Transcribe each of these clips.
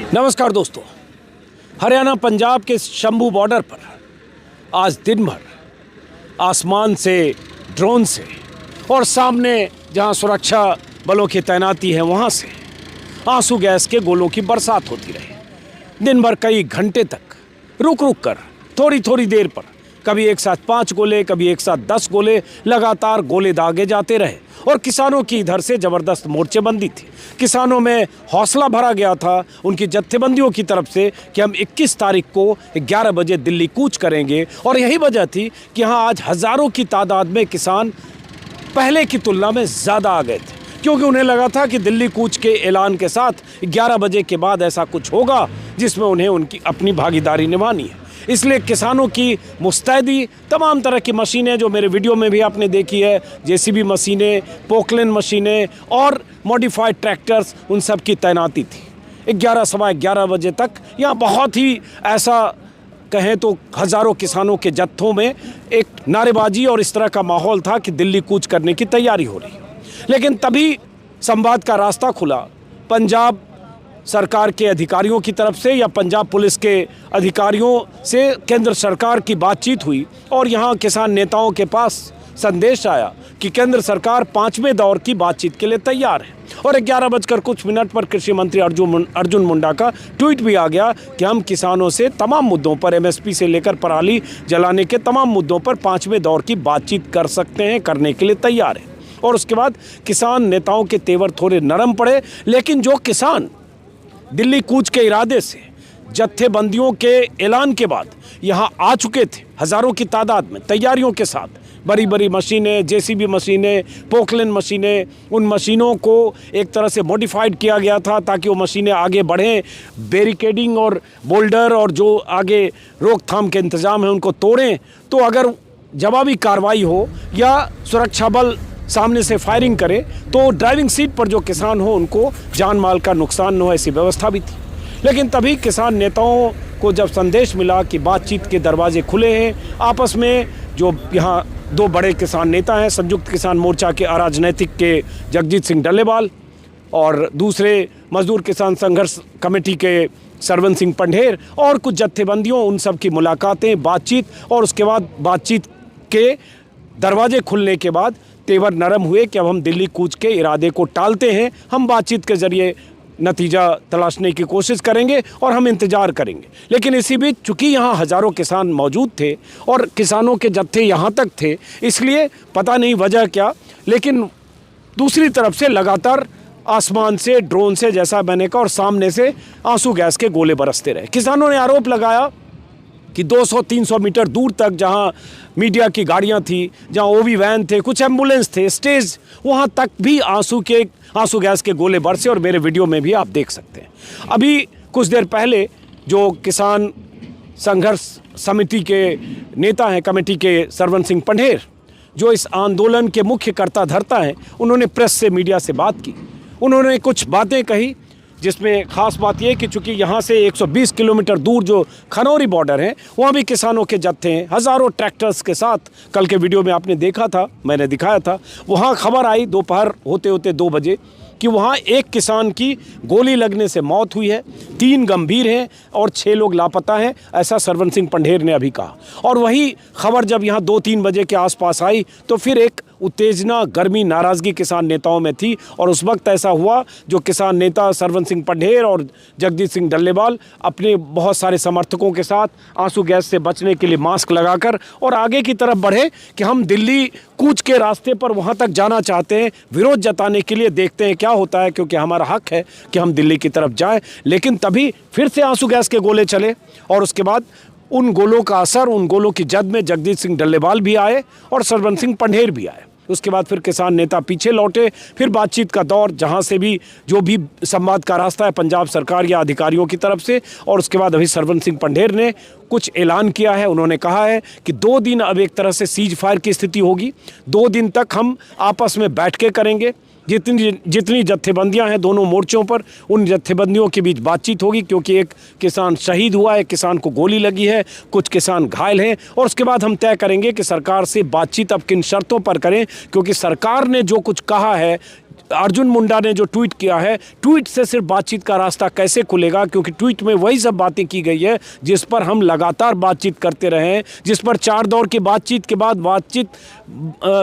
नमस्कार दोस्तों, हरियाणा पंजाब के शंभू बॉर्डर पर आज दिन भर आसमान से, ड्रोन से और सामने जहां सुरक्षा बलों की तैनाती है वहां से आंसू गैस के गोलों की बरसात होती रही। दिन भर कई घंटे तक रुक रुक कर थोड़ी थोड़ी देर पर कभी एक साथ 5 गोले, कभी एक साथ 10 गोले लगातार गोले दागे जाते रहे और किसानों की इधर से ज़बरदस्त मोर्चेबंदी थी। किसानों में हौसला भरा गया था उनकी जत्थेबंदियों की तरफ से कि हम 21 तारीख को 11 बजे दिल्ली कूच करेंगे। और यही वजह थी कि यहाँ आज हज़ारों की तादाद में किसान पहले की तुलना में ज़्यादा आ गए थे, क्योंकि उन्हें लगा था कि दिल्ली कूच के ऐलान के साथ 11 बजे के बाद ऐसा कुछ होगा जिसमें उन्हें उनकी अपनी भागीदारी निभानी है। इसलिए किसानों की मुस्तैदी, तमाम तरह की मशीनें जो मेरे वीडियो में भी आपने देखी है, जेसीबी मशीनें, पोकलेन मशीनें और मॉडिफाइड ट्रैक्टर्स, उन सब की तैनाती थी। 11 सवा 11 बजे तक यहाँ बहुत ही ऐसा कहें तो हज़ारों किसानों के जत्थों में एक नारेबाजी और इस तरह का माहौल था कि दिल्ली कूच करने की तैयारी हो रही है। लेकिन तभी संवाद का रास्ता खुला। पंजाब सरकार के अधिकारियों की तरफ से या पंजाब पुलिस के अधिकारियों से केंद्र सरकार की बातचीत हुई और यहाँ किसान नेताओं के पास संदेश आया कि केंद्र सरकार 5वें दौर की बातचीत के लिए तैयार है। और 11 बजकर कुछ मिनट पर कृषि मंत्री अर्जुन मुंडा का ट्वीट भी आ गया कि हम किसानों से तमाम मुद्दों पर, एमएसपी से लेकर पराली जलाने के तमाम मुद्दों पर 5वें दौर की बातचीत कर सकते हैं, करने के लिए तैयार है। और उसके बाद किसान नेताओं के तेवर थोड़े नरम पड़े, लेकिन जो किसान दिल्ली कूच के इरादे से जत्थेबंदियों के ऐलान के बाद यहाँ आ चुके थे हज़ारों की तादाद में तैयारियों के साथ, बड़ी बड़ी मशीनें, जेसीबी मशीनें, पोकलेन मशीनें, उन मशीनों को एक तरह से मॉडिफाइड किया गया था ताकि वो मशीनें आगे बढ़ें, बैरिकेडिंग और बोल्डर और जो आगे रोकथाम के इंतज़ाम है उनको तोड़ें, तो अगर जवाबी कार्रवाई हो या सुरक्षा बल सामने से फायरिंग करे तो ड्राइविंग सीट पर जो किसान हो उनको जान माल का नुकसान न हो, ऐसी व्यवस्था भी थी। लेकिन तभी किसान नेताओं को जब संदेश मिला कि बातचीत के दरवाजे खुले हैं, आपस में जो यहाँ 2 बड़े किसान नेता हैं, संयुक्त किसान मोर्चा के अराजनैतिक के जगजीत सिंह डल्लेवाल और दूसरे मजदूर किसान संघर्ष कमेटी के सरवन सिंह पंढेर और कुछ जत्थेबंदियों, उन सब की मुलाकातें, बातचीत और उसके बाद बातचीत के दरवाजे खुलने के बाद तेवर नरम हुए कि अब हम दिल्ली कूच के इरादे को टालते हैं, हम बातचीत के ज़रिए नतीजा तलाशने की कोशिश करेंगे और हम इंतज़ार करेंगे। लेकिन इसी बीच चूँकि यहाँ हज़ारों किसान मौजूद थे और किसानों के जत्थे यहाँ तक थे, इसलिए पता नहीं वजह क्या, लेकिन दूसरी तरफ से लगातार आसमान से, ड्रोन से, जैसा मैंने कहा, और सामने से आंसू गैस के गोले बरसते रहे। किसानों ने आरोप लगाया कि 200-300 मीटर दूर तक जहां मीडिया की गाड़ियां थी, जहां ओवी वैन थे, कुछ एम्बुलेंस थे, स्टेज, वहां तक भी आंसू गैस के गोले बरसे और मेरे वीडियो में भी आप देख सकते हैं। अभी कुछ देर पहले जो किसान संघर्ष समिति के नेता हैं, कमेटी के सरवन सिंह पंढेर, जो इस आंदोलन के मुख्य कर्ता धर्ता हैं, उन्होंने प्रेस से, मीडिया से बात की। उन्होंने कुछ बातें कही जिसमें ख़ास बात यह कि चूँकि यहाँ से 120 किलोमीटर दूर जो खनौरी बॉर्डर है वहाँ भी किसानों के जत्थे हैं, हज़ारों ट्रैक्टर्स के साथ। कल के वीडियो में आपने देखा था, मैंने दिखाया था, वहाँ खबर आई दोपहर होते होते 2 बजे कि वहाँ एक किसान की गोली लगने से मौत हुई है, 3 गंभीर हैं और 6 लोग लापता हैं, ऐसा सरवन सिंह पंढेर ने अभी कहा। और वही खबर जब यहाँ 2-3 बजे के आसपास आई तो फिर एक उत्तेजना, गर्मी, नाराज़गी किसान नेताओं में थी। और उस वक्त ऐसा हुआ, जो किसान नेता सरवन सिंह पंढेर और जगजीत सिंह डल्लेवाल अपने बहुत सारे समर्थकों के साथ आंसू गैस से बचने के लिए मास्क लगाकर और आगे की तरफ बढ़े कि हम दिल्ली कूच के रास्ते पर वहाँ तक जाना चाहते हैं, विरोध जताने के लिए, देखते हैं क्या होता है, क्योंकि हमारा हक है कि हम दिल्ली की तरफ जाएं। लेकिन तभी फिर से आंसू गैस के गोले चले और उसके बाद उन गोलों का असर, उन गोलों की जद में जगजीत सिंह डल्लेवाल भी आए और सरवन सिंह पंढेर भी आए। उसके बाद फिर किसान नेता पीछे लौटे, फिर बातचीत का दौर, जहां से भी जो भी संवाद का रास्ता है पंजाब सरकार या अधिकारियों की तरफ से। और उसके बाद अभी सरवन सिंह पंढेर ने कुछ ऐलान किया है। उन्होंने कहा है कि 2 दिन अब एक तरह से सीज फायर की स्थिति होगी, 2 दिन तक हम आपस में बैठ के करेंगे, जितनी जत्थेबंदियां हैं दोनों मोर्चों पर, उन जत्थेबंदियों के बीच बातचीत होगी, क्योंकि एक किसान शहीद हुआ है, किसान को गोली लगी है, कुछ किसान घायल हैं। और उसके बाद हम तय करेंगे कि सरकार से बातचीत अब किन शर्तों पर करें, क्योंकि सरकार ने जो कुछ कहा है अर्जुन मुंडा ने जो ट्वीट किया है, ट्वीट से सिर्फ बातचीत का रास्ता कैसे खुलेगा, क्योंकि ट्वीट में वही सब बातें की गई है जिस पर हम लगातार बातचीत करते रहे हैं, जिस पर 4 दौर की बातचीत के बाद बातचीत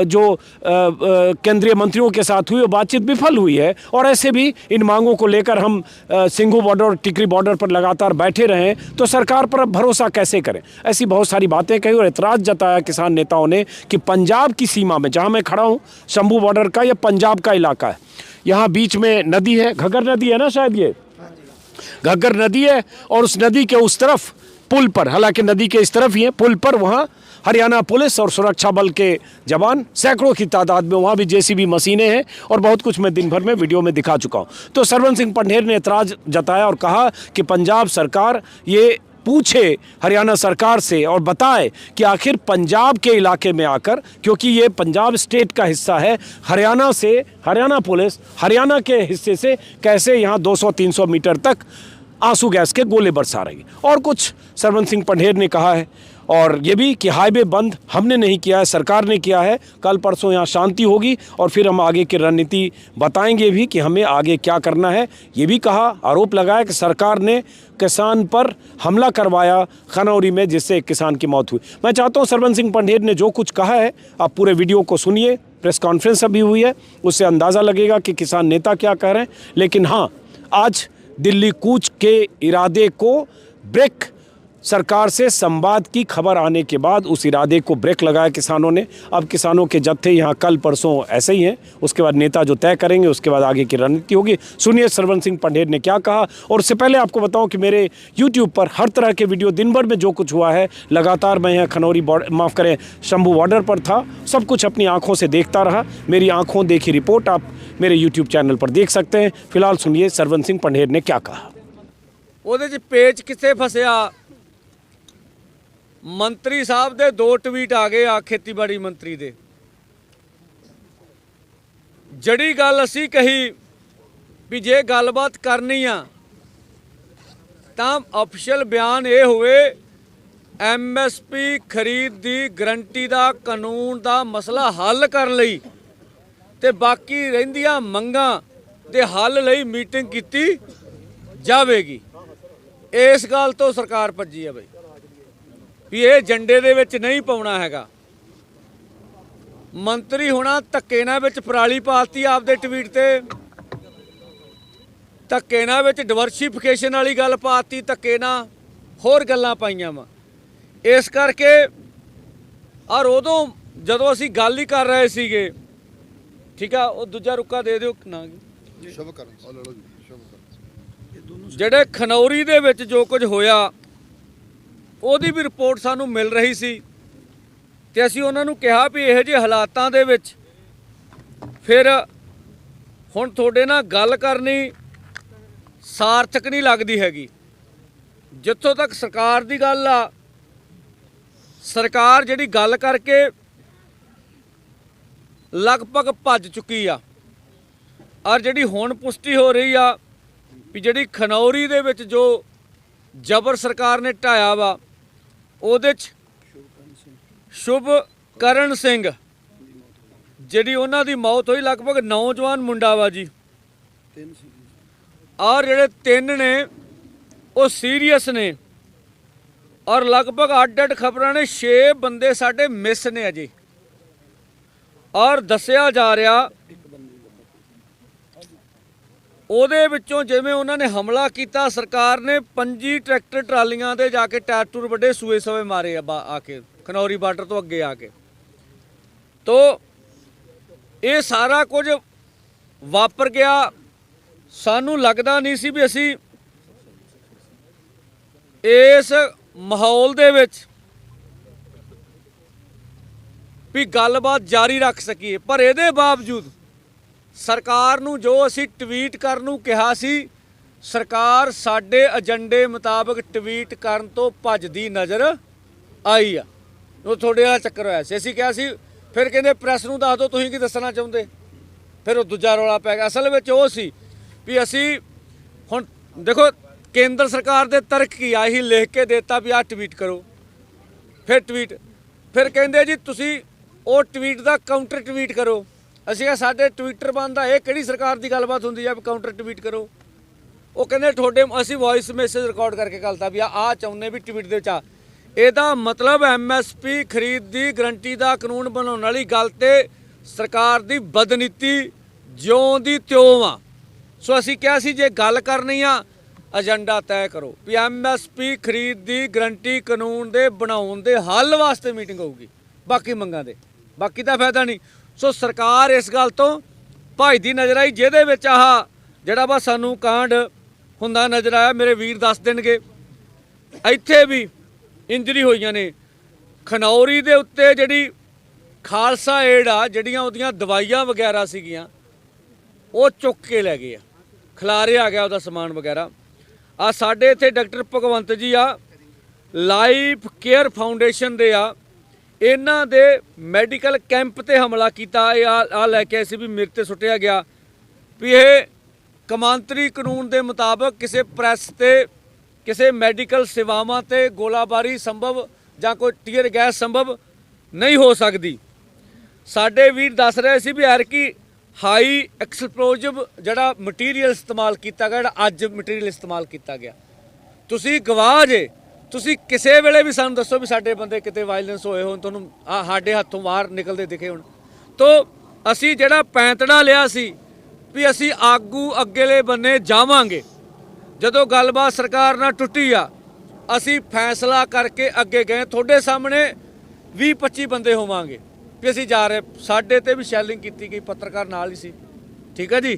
जो केंद्रीय मंत्रियों के साथ हुई वो बातचीत विफल हुई है। और ऐसे भी इन मांगों को लेकर हम सिंघू बॉर्डर और टिकरी बॉर्डर पर लगातार बैठे रहे, तो सरकार पर अब भरोसा कैसे करें। ऐसी बहुत सारी बातें कही और एतराज़ जताया किसान नेताओं ने कि पंजाब की सीमा में, जहां मैं खड़ा हूं शंभू बॉर्डर का, यह पंजाब का इलाका है, यहाँ बीच में नदी है, घग्गर नदी है ना शायद, ये घग्गर नदी है, और उस नदी के उस तरफ पुल पर, हालांकि नदी के इस तरफ ही है, पुल पर वहाँ हरियाणा पुलिस और सुरक्षा बल के जवान सैकड़ों की तादाद में, वहाँ भी जेसीबी मशीनें हैं और बहुत कुछ मैं दिन भर में वीडियो में दिखा चुका हूँ। तो सरवन सिंह पंढेर ने एतराज़ जताया और कहा कि पंजाब सरकार ये पूछे हरियाणा सरकार से और बताए कि आखिर पंजाब के इलाके में आकर, क्योंकि ये पंजाब स्टेट का हिस्सा है, हरियाणा से, हरियाणा पुलिस हरियाणा के हिस्से से कैसे यहाँ 200-300 मीटर तक आंसू गैस के गोले बरसा रही है। और कुछ सरवन सिंह पंढेर ने कहा है, और ये भी कि हाईवे बंद हमने नहीं किया है, सरकार ने किया है, कल परसों यहाँ शांति होगी और फिर हम आगे की रणनीति बताएंगे भी कि हमें आगे क्या करना है। ये भी कहा, आरोप लगाया कि सरकार ने किसान पर हमला करवाया खनौरी में, जिससे एक किसान की मौत हुई। मैं चाहता हूँ सरवन सिंह पंढेर ने जो कुछ कहा है, आप पूरे वीडियो को सुनिए, प्रेस कॉन्फ्रेंस अभी हुई है, उससे अंदाज़ा लगेगा कि किसान नेता क्या कह रहे हैं। लेकिन हाँ, आज दिल्ली कूच के इरादे को ब्रेक, सरकार से संवाद की खबर आने के बाद उस इरादे को ब्रेक लगाया किसानों ने। अब किसानों के जत्थे यहाँ कल परसों ऐसे ही हैं, उसके बाद नेता जो तय करेंगे उसके बाद आगे की रणनीति होगी। सुनिए सरवन सिंह पंढेर ने क्या कहा। और उससे पहले आपको बताऊं कि मेरे YouTube पर हर तरह के वीडियो, दिन भर में जो कुछ हुआ है, लगातार मैं यहाँ खनौरी बॉर्डर, माफ़ करें, शंभू बॉर्डर पर था, सब कुछ अपनी आँखों से देखता रहा। मेरी आँखों देखी रिपोर्ट आप मेरे YouTube चैनल पर देख सकते हैं। फिलहाल सुनिए सरवन सिंह पंढेर ने क्या कहा। ਉਹਦੇ 'ਚ पेच किथे फसिया, ਮੰਤਰੀ ਸਾਹਿਬ ਦੇ 2 ਟਵੀਟ ਆ ਗਏ ਆ ਖੇਤੀਬਾੜੀ ਮੰਤਰੀ ਦੇ। ਜਿਹੜੀ ਗੱਲ ਅਸੀਂ ਕਹੀ ਵੀ ਜੇ ਗੱਲਬਾਤ ਕਰਨੀ ਆ ਤਾਂ ਅਫੀਸ਼ੀਅਲ ਬਿਆਨ ਇਹ ਹੋਵੇ MSP ਖਰੀਦ ਦੀ ਗਰੰਟੀ ਦਾ ਕਾਨੂੰਨ ਦਾ ਮਸਲਾ ਹੱਲ ਕਰਨ ਲਈ ਤੇ ਬਾਕੀ ਰਹਿੰਦੀਆਂ ਮੰਗਾਂ ਦੇ ਹੱਲ ਲਈ ਮੀਟਿੰਗ ਕੀਤੀ ਜਾਵੇਗੀ। ਇਸ ਗੱਲ ਤੋਂ ਸਰਕਾਰ ਭੱਜੀ ਆ ਬਈ ਵੀ ਇਹ ਏਜੰਡੇ ਦੇ ਵਿੱਚ ਨਹੀਂ ਪਾਉਣਾ ਹੈਗਾ। ਮੰਤਰੀ ਹੋਣਾ ਧੱਕੇ ਨਾਲ ਵਿੱਚ ਪਰਾਲੀ ਪਾਤੀ ਆਪਦੇ ਟਵੀਟ ਤੇ, ਧੱਕੇ ਨਾਲ ਵਿੱਚ ਡਿਵਰਸੀਫਿਕੇਸ਼ਨ ਵਾਲੀ ਗੱਲ ਪਾਤੀ, ਧੱਕੇ ਨਾਲ ਹੋਰ ਗੱਲਾਂ ਪਾਈਆਂ ਵਾ। ਇਸ ਕਰਕੇ ਔਰ ਉਦੋਂ ਜਦੋਂ ਅਸੀਂ ਗੱਲ ਹੀ ਕਰ ਰਹੇ ਸੀਗੇ, ਠੀਕ ਆ, ਉਹ ਦੂਜਾ ਰੁੱਕਾ ਦੇ ਦਿਓ ਨਾ, ਜਿਹੜੇ ਖਨੌਰੀ ਦੇ ਵਿੱਚ ਜੋ ਕੁਝ ਹੋਇਆ ਉਹਦੀ ਵੀ ਰਿਪੋਰਟ ਸਾਨੂੰ ਮਿਲ ਰਹੀ ਸੀ ਤੇ ਅਸੀਂ ਉਹਨਾਂ ਨੂੰ ਕਿਹਾ ਵੀ ਇਹੋ ਜਿਹੇ ਹਾਲਾਤਾਂ ਦੇ ਵਿੱਚ ਫਿਰ ਹੁਣ ਤੁਹਾਡੇ ਨਾਲ ਗੱਲ ਕਰਨੀ ਸਾਰਥਕ ਨਹੀਂ ਲੱਗਦੀ ਹੈਗੀ। ਜਿੱਥੋਂ ਤੱਕ ਸਰਕਾਰ ਦੀ ਗੱਲ ਆ, ਸਰਕਾਰ ਜਿਹੜੀ ਗੱਲ ਕਰਕੇ ਲਗਭਗ ਭੱਜ ਚੁੱਕੀ ਆ। ਔਰ ਜਿਹੜੀ ਹੁਣ ਪੁਸ਼ਟੀ ਹੋ ਰਹੀ ਆ ਵੀ ਜਿਹੜੀ ਖਨੌਰੀ ਦੇ ਵਿੱਚ ਜੋ ਜਬਰ ਸਰਕਾਰ ਨੇ ਢਾਇਆ ਵਾ, ਉਹਦੇ 'ਚ ਸ਼ੁਭਕਰਨ ਸਿੰਘ ਜਿਹੜੀ ਉਹਨਾਂ ਦੀ ਮੌਤ ਹੋਈ, ਲਗਭਗ ਨੌਜਵਾਨ ਮੁੰਡਾ ਵਾ ਜੀ, ਔਰ ਜਿਹੜੇ 3 ਨੇ ਉਹ ਸੀਰੀਅਸ ਨੇ, ਔਰ ਲਗਭਗ ਅੱਡ-ਅੱਡ ਖਬਰਾਂ ਨੇ 6 ਬੰਦੇ ਸਾਡੇ ਮਿਸ ਨੇ ਅਜੇ। ਔਰ ਦੱਸਿਆ ਜਾ ਰਿਹਾ ਉਹਦੇ ਵਿੱਚੋਂ ਜਿਵੇਂ ਉਹਨਾਂ ਨੇ ਹਮਲਾ ਕੀਤਾ, ਸਰਕਾਰ ਨੇ 25 ਟਰੈਕਟਰ ਟਰਾਲੀਆਂ ਦੇ ਜਾ ਕੇ ਟਾਇਰ ਟੂਰ ਵੱਡੇ ਸੂਏ ਸਵੇ ਮਾਰੇ ਆ ਕੇ ਖਨੌਰੀ ਬਾਰਡਰ ਤੋਂ ਅੱਗੇ ਆ ਕੇ। ਤੋ ਇਹ ਸਾਰਾ ਕੁਝ ਵਾਪਰ ਗਿਆ। ਸਾਨੂੰ ਲੱਗਦਾ ਨਹੀਂ ਸੀ ਵੀ ਅਸੀਂ ਇਸ ਮਾਹੌਲ ਦੇ ਵਿੱਚ ਵੀ ਗੱਲਬਾਤ ਜਾਰੀ ਰੱਖ ਸਕੀਏ, ਪਰ ਇਹਦੇ ਬਾਵਜੂਦ ਸਰਕਾਰ ਨੂੰ ਜੋ ਅਸੀਂ ਟਵੀਟ ਕਰਨ ਨੂੰ ਕਿਹਾ ਸੀ, ਸਰਕਾਰ ਸਾਡੇ ਏਜੰਡੇ ਮੁਤਾਬਕ ਟਵੀਟ ਕਰਨ ਤੋਂ ਭੱਜਦੀ ਨਜ਼ਰ ਆਈ ਆ। ਉਹ ਤੁਹਾਡੇ ਨਾਲ ਚੱਕਰ ਹੋਇਆ ਸੀ, ਅਸੀਂ ਕਿਹਾ ਸੀ, ਫਿਰ ਕਹਿੰਦੇ ਪ੍ਰੈਸ ਨੂੰ ਦੱਸ ਦਿਓ ਤੁਸੀਂ ਕੀ ਦੱਸਣਾ ਚਾਹੁੰਦੇ, ਫਿਰ ਉਹ ਦੂਜਾ ਰੌਲਾ ਪੈ ਗਿਆ। ਅਸਲ ਵਿੱਚ ਉਹ ਸੀ ਵੀ ਅਸੀਂ ਹੁਣ ਦੇਖੋ ਕੇਂਦਰ ਸਰਕਾਰ ਦੇ ਤਰਕ ਕੀ ਆ, ਹੀ ਲਿਖ ਕੇ ਦਿੱਤਾ ਵੀ ਆਹ ਟਵੀਟ ਕਰੋ, ਫਿਰ ਟਵੀਟ, ਫਿਰ ਕਹਿੰਦੇ ਜੀ ਤੁਸੀਂ ਉਹ ਟਵੀਟ ਦਾ ਕਾਊਂਟਰ ਟਵੀਟ ਕਰੋ। ਅਸੀਂ ਕਿਹਾ ਸਾਡੇ ਟਵਿੱਟਰ ਬੰਦ ਆ, ਇਹ ਕਿਹੜੀ ਸਰਕਾਰ ਦੀ ਗੱਲਬਾਤ ਹੁੰਦੀ ਆ ਵੀ ਕਾਊਂਟਰ ਟਵੀਟ ਕਰੋ। ਉਹ ਕਹਿੰਦੇ ਤੁਹਾਡੇ ਅਸੀਂ ਵੌਇਸ ਮੈਸੇਜ ਰਿਕਾਰਡ ਕਰਕੇ ਘੱਲਤਾ ਵੀ ਆਹ ਚਾਹੁੰਦੇ ਵੀ ਟਵੀਟ ਦੇ ਵਿੱਚ ਆ। ਇਹਦਾ ਮਤਲਬ MSP ਖਰੀਦ ਦੀ ਗਰੰਟੀ ਦਾ ਕਾਨੂੰਨ ਬਣਾਉਣ ਵਾਲੀ ਗੱਲ ਤੇ ਸਰਕਾਰ ਦੀ ਬਦਨੀਤੀ ਜਿਉਂ ਦੀ ਤਿਉਂ ਆ। ਸੋ ਅਸੀਂ ਕਿਹਾ ਸੀ ਜੇ ਗੱਲ ਕਰਨੀ ਆ ਏਜੰਡਾ ਤੈਅ ਕਰੋ ਵੀ MSP ਖਰੀਦ ਦੀ ਗਰੰਟੀ ਕਾਨੂੰਨ ਦੇ ਬਣਾਉਣ ਦੇ ਹੱਲ ਵਾਸਤੇ ਮੀਟਿੰਗ ਹੋਊਗੀ, ਬਾਕੀ ਮੰਗਾਂ ਦੇ ਬਾਕੀ ਦਾ ਫਾਇਦਾ ਨਹੀਂ। ਸੋ ਸਰਕਾਰ ਇਸ ਗੱਲ ਤੋਂ ਭੱਜਦੀ ਨਜ਼ਰ ਆਈ, ਜਿਹਦੇ ਵਿੱਚ ਆਹ ਜਿਹੜਾ ਵਾ ਸਾਨੂੰ ਕਾਂਡ ਹੁੰਦਾ ਨਜ਼ਰ ਆਇਆ। ਮੇਰੇ ਵੀਰ ਦੱਸ ਦੇਣਗੇ ਇੱਥੇ ਵੀ ਇੰਜਰੀ ਹੋਈਆਂ ਨੇ। ਖਨੌਰੀ ਦੇ ਉੱਤੇ ਜਿਹੜੀ ਖਾਲਸਾ ਏਡ ਆ, ਜਿਹੜੀਆਂ ਉਹਦੀਆਂ ਦਵਾਈਆਂ ਵਗੈਰਾ ਸੀਗੀਆਂ ਉਹ ਚੁੱਕ ਕੇ ਲੈ ਗਏ ਆ, ਖਿਲਾਰਿਆ ਗਿਆ ਉਹਦਾ ਸਮਾਨ ਵਗੈਰਾ। ਆ ਸਾਡੇ ਇੱਥੇ ਡਾਕਟਰ ਭਗਵੰਤ ਜੀ ਆ, ਲਾਈਫ ਕੇਅਰ ਫਾਊਂਡੇਸ਼ਨ ਦੇ ਆ, ਇਹਨਾਂ ਦੇ ਮੈਡੀਕਲ ਕੈਂਪ ਤੇ ਹਮਲਾ ਕੀਤਾ। ਇਹ ਆ ਲੈ ਕੇ ਆਏ ਸੀ ਵੀ ਮੇਰੇ ਤੇ ਸੁੱਟਿਆ ਗਿਆ ਵੀ ਇਹ ਕੌਮਾਂਤਰੀ ਕਾਨੂੰਨ ਦੇ ਮੁਤਾਬਕ ਕਿਸੇ ਪ੍ਰੈਸ ਤੇ ਕਿਸੇ ਮੈਡੀਕਲ ਸੇਵਾਵਾਂ ਤੇ ਗੋਲਾਬਾਰੀ ਸੰਭਵ ਜਾਂ ਕੋਈ ਟੀਅਰ ਗੈਸ ਸੰਭਵ ਨਹੀਂ ਹੋ ਸਕਦੀ। ਸਾਡੇ ਵੀਰ ਦੱਸ ਰਹੇ ਸੀ ਵੀ ਐਰਕੀ ਹਾਈ ਐਕਸਪਲੋਸਿਵ ਜਿਹੜਾ ਮਟੀਰੀਅਲ ਇਸਤੇਮਾਲ ਕੀਤਾ ਗਿਆ, ਜਿਹੜਾ ਅੱਜ ਮਟੀਰੀਅਲ ਇਸਤੇਮਾਲ ਕੀਤਾ ਗਿਆ, ਤੁਸੀਂ ਗਵਾਹ ਜੇ। ਤੁਸੀਂ ਕਿਸੇ ਵੇਲੇ ਵੀ ਸਾਨੂੰ ਦੱਸੋ ਵੀ ਸਾਡੇ ਬੰਦੇ ਕਿਤੇ ਵਾਇਲੈਂਸ ਹੋਏ ਹੋਣ, ਤੁਹਾਨੂੰ ਸਾਡੇ ਹੱਥੋਂ ਬਾਹਰ ਨਿਕਲਦੇ ਦਿਖੇ ਹੋਣ। ਤੋ ਅਸੀਂ ਜਿਹੜਾ ਪੈਂਤੜਾ ਲਿਆ ਸੀ ਵੀ ਅਸੀਂ ਆਗੂ ਅੱਗੇਲੇ ਬੰਨੇ ਜਾਵਾਂਗੇ, ਜਦੋਂ ਗੱਲਬਾਤ ਸਰਕਾਰ ਨਾਲ ਟੁੱਟੀ ਆ ਅਸੀਂ ਫੈਸਲਾ ਕਰਕੇ ਅੱਗੇ ਗਏ। ਤੁਹਾਡੇ ਸਾਹਮਣੇ 20-25 ਬੰਦੇ ਹੋਵਾਂਗੇ ਵੀ ਅਸੀਂ ਜਾ ਰਹੇ। ਸਾਡੇ ਤੇ ਵੀ ਸ਼ੈਲਿੰਗ ਕੀਤੀ ਗਈ, ਪੱਤਰਕਾਰ ਨਾਲ ਹੀ ਸੀ, ਠੀਕ ਹੈ ਜੀ।